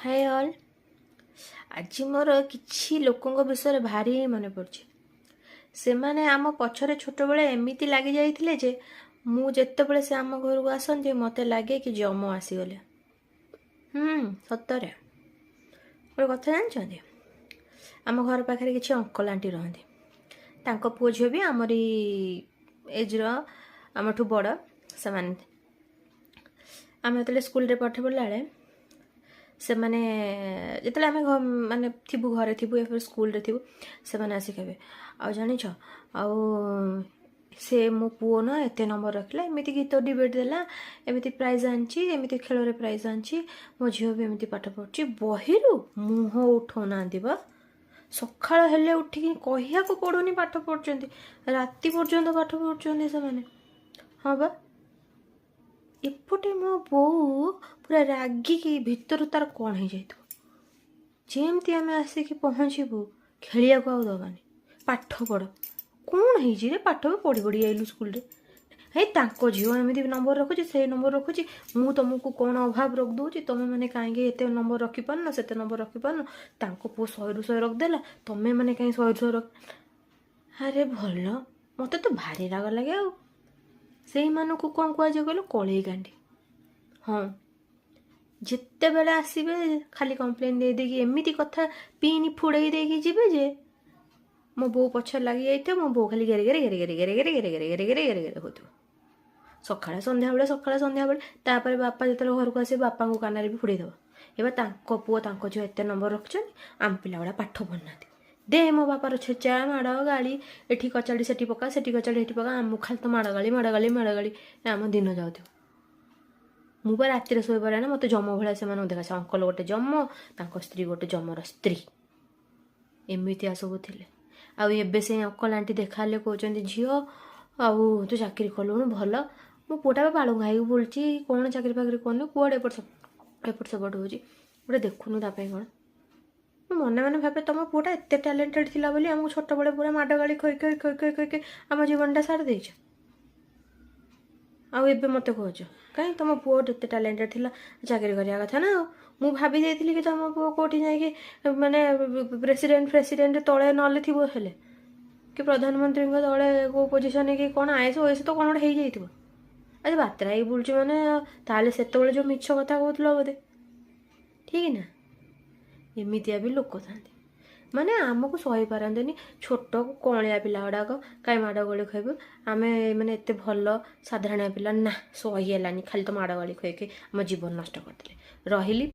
Hi all. आज मोर किछि लोकों विषय भारी मन पड़े। से माने आम पछरे छोट बेले एमती लगी जाइथिले जे मु जेतेबेले से आम घर को आसते मते लगे कि जम आसीगले। सतरे गोटे कथा जानते आम घर पाखे किसी अंकल आंटी रहती तांको पुओ झील भी आमरी एज्र आमठू बड़ से आम जो स्कूल पाठ पढ़ला बेले से मैंने जिते आम माने थी घरे थी या फिर स्कूल थी से मैंने आसिक कहे आ जान से मो पुओ ना एत नंबर रखला एमती गीत डिबेट देला एमती प्राइज आनी एमती खेल प्राइज आनी मो झील भी एमती पाठ पढ़ी बही मुह उठौ ना सकाळ हेले उठिकी कहिया को पड़ुनी पाठ पढ़ुंट राति पर्यंत पाठ पढ़ुंट से मैंने हाँ बा एपटे मो बो पूरा रागिकी भितर तार कौन हो जाए जमती आम आसिक पहुँचबू खेलिया को आउ दबानी पाठ पढ़ कौन हो पाठ भी पढ़ी पढ़ी आइलु स्कूल हे तांको झील एमती नंबर रखुची से नंबर रखुची मु तुमको कौन अभाव रख दूची तुम मैंने कहीं एत नंबर रखिपार से नंबर रखिपार तांको पुओ 100 रखदेला तुम्हें मैंने कहीं 100 रख अरे भल मत तो भारी राग लगे आ से मानू कौन कहुए कहल कलई कांडी हाँ जिते बेले आसबे खाली कंप्लेन दे देगी एमती कथा पीनी फुड़ई देगी जीवे जे मो बो पछर लगी जाइए मो बो खाली गेरे गेरे गेरे गेरे गेरे गेरे गेरे गेरे गेरे गेरे गेरे गेरे होती सकाଳେ ସନ୍ଧ୍ୟାବେଳେ ସକାଳେ ସନ୍ଧ୍ୟାବେଳେ ତାପରେ ବାପା ଯେତେବେଳେ ଘରକୁ ଆସିବେ ବାପାଙ୍କୁ କାନରେ ବି ଫୁଡ଼େଇ ଦେବ ଏବେ ତାଙ୍କ ପୁଅ ତାଙ୍କ ଝିଅ ଏତେ ନମ୍ବର ରଖିଛନ୍ତି ଆମ ପିଲା ଗୁଡ଼ା ପାଠ ପଢ଼ୁନାହାନ୍ତି ଦେ ମୋ ବାପାର ଛେଚା ମାଡ଼ ଗାଳି ଏଠି କଚାଡ଼ି ସେଠି ପକା ସେଠି କଚାଡ଼ି ଏଠି ପକା ଆମକୁ ଖାଲି ତ ମାଡ଼ ଗାଳି ମାଡ଼ ଗାଳି ମାଡ଼ ଗାଳି ଆମ ଦିନ ଯାଉଥିବ ମୁଁ ବା ରାତିରେ ଶୋଇପାରେ ନା ମୋତେ ଜମ ଭଳିଆ ସେମାନଙ୍କୁ ଦେଖା ସେ ଅଙ୍କଲ ଗୋଟେ ଜମ ତାଙ୍କ ସ୍ତ୍ରୀ ଗୋଟେ ଜମର ସ୍ତ୍ରୀ ଏମିତିଆ ସବୁ ଥିଲେ ଆଉ ଏବେ ସେ ଅଙ୍କଲ ଆଣ୍ଟି ଦେଖା ହେଲେ କହୁଛନ୍ତି ଝିଅ ଆଉ ତୁ ଚାକିରି କଲୁଣୁ ଭଲ मो पुटा बालू खाई बुलची कौन चाकरी फाकरी करनी कौड़े एपट सेपट हो गोटे देखुनु तापाई कौन मन मन भावे तुम पुटा एत टैलेंटेड थिला बोली आमको छोट बड़े पूरा माड़ गाड़ी खई खई खई खई खई आम जीवनटा सारी देच आबे मत कह कहीं तुम पुओ एत टैलेंटेड थिला चाकरी करिया कथा ना मु भाभी जाइथिली कि तुम पुओ कोठी जाइए माने प्रेसिडेंट तले नले थिबो हेले कि प्रधानमंत्री तले को पोजिशन कि कौन आएस ओएस तो कौन गोटे हो जाइथिबो आज बात्रा ही बुलची मैंने ताले से जो मिछ कथा कहूल बोधे ठीक ना एमतिया भी लोक था माने आमको सही पारंतनी छोट कलिया पिला गुड़ाक कहीं माड़ गली खुबू आम मैंने एत भल साधारण पिला ना सही है खाली तो माड़ गली खुएक आम जीवन नष्ट करते रही।